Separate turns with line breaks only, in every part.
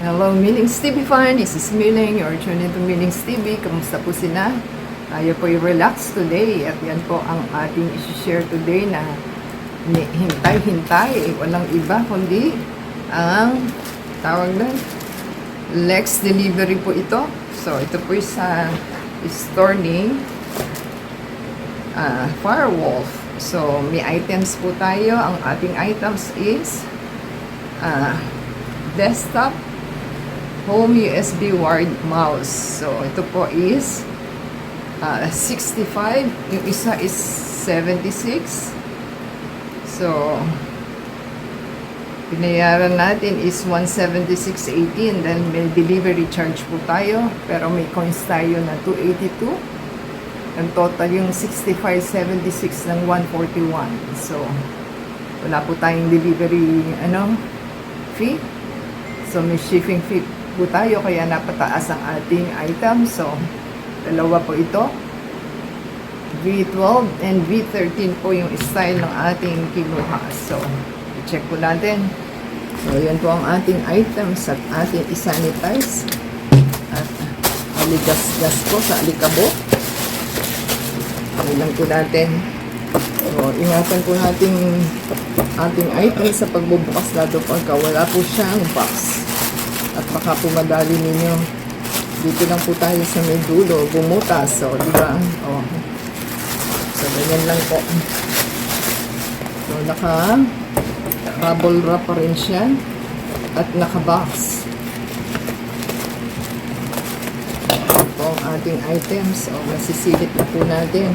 Hello, Millings TV fan. This is Milling. You're tuning to Millings TV. Kamusta po sila? Tayo po relax today. At yan po ang ating isi-share today na hintay-hintay. Walang iba kundi ang tawag na Lex Delivery po ito. So, ito po sa store ni Firewolf. So, may items po tayo. Ang ating items is desktop home USB wired mouse. So, ito po is 65. Yung isa is 76. So, pinayaran natin is 176.18. Then, may delivery charge po tayo. Pero may coins tayo na 282. Ang total yung 65.76 ng 141. So, wala po tayong delivery fee. So, may shipping fee po tayo, kaya napataas ang ating item. So, dalawa po ito. V12 and V13 po yung style ng ating kinuha. So, i-check po natin. So, yan po ang ating items at ating isanitize. At aligas-gas po sa alikabok. Ilan po natin. So, ingatan po natin ating items sa pagbubukas lalo pagka wala po siyang box. At baka po madali ninyo. Dito lang po tayo sa may dulo, bumutas. So, di ba? Oh. So, ganyan lang po. So, naka-bubble wrap pa rin siya. At naka-box. Ito po ang ating items. So, masisilip na po natin.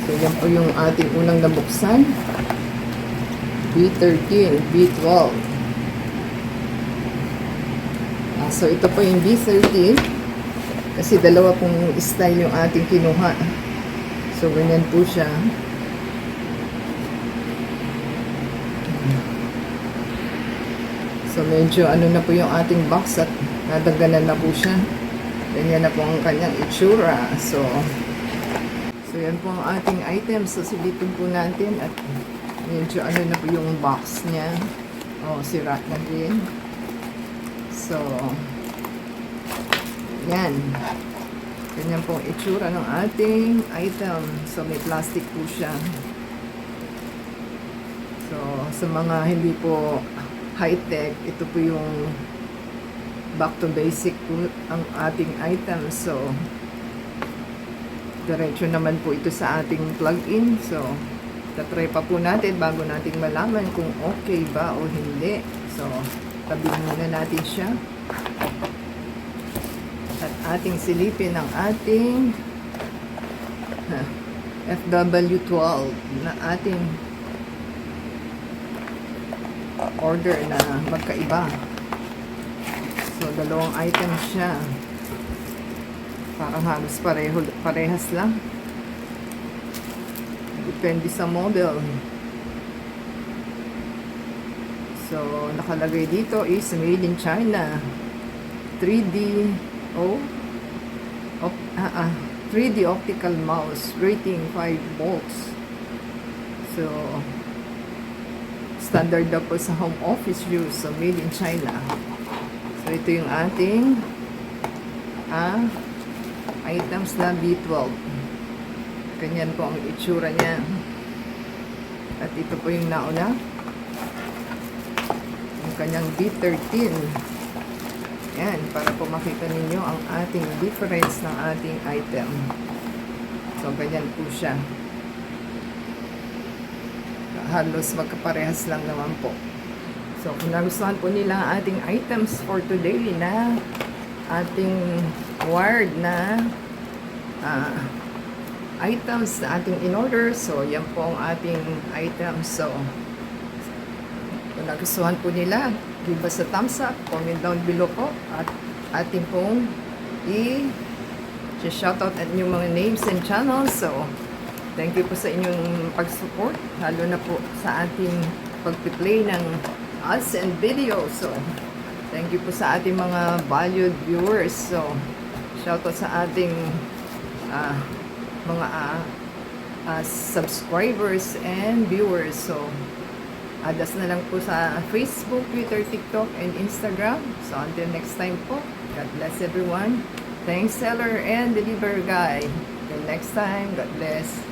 So, yan po yung ating unang nabuksan. B13, B12. So, ito po yung B13. Kasi dalawa pong style yung ating kinuha. So, ganyan po siya. So, medyo na po yung ating box at nadaganan na po siya. Ganyan na po ang kanyang itsura. So, yan po ang ating items. So, silipin po natin at medyo na po yung box niya. Sira na din. So, yan. Ganyan po ang itsura ng ating item. So, may plastic po siya. So, sa mga hindi po high-tech, ito po yung back to basic po ang ating item. So, diretso naman po ito sa ating plug-in. So, tatry pa po natin bago natin malaman kung okay ba o hindi. So, tabihin muna natin siya. At ating silipin ang ating FW12 na ating order na magkaiba. So, dalawang item siya. Parang halos parehas lang. Depende sa model. So, nakalagay dito is made in China. 3D optical mouse. Rating 5 volts. So, standard na po sa home office use. So, made in China. So, ito yung ating items na B12. Ganyan po ang itsura niya. At ito po yung nauna. Yung kanyang B13. Yan, para po makita ninyo ang ating difference ng ating item. So, ganyan po siya. Halos magkaparehas lang naman po. So, kung nagustuhan po nila ang ating items for today na ating wired na items na ating in-order. So, yan po ang ating items. So, kung nagustuhan po nila, give us a thumbs up, comment down below po, at ating pong i-shoutout at yung mga names and channels. So, thank you po sa inyong pag-support, lalo na po sa ating pag-play ng ads and videos. So, thank you po sa ating mga valued viewers. So, shoutout sa ating mga subscribers and viewers. So, add us na lang po sa Facebook, Twitter, TikTok, and Instagram. So, until next time po, God bless everyone. Thanks, seller and deliver guy. Till next time, God bless.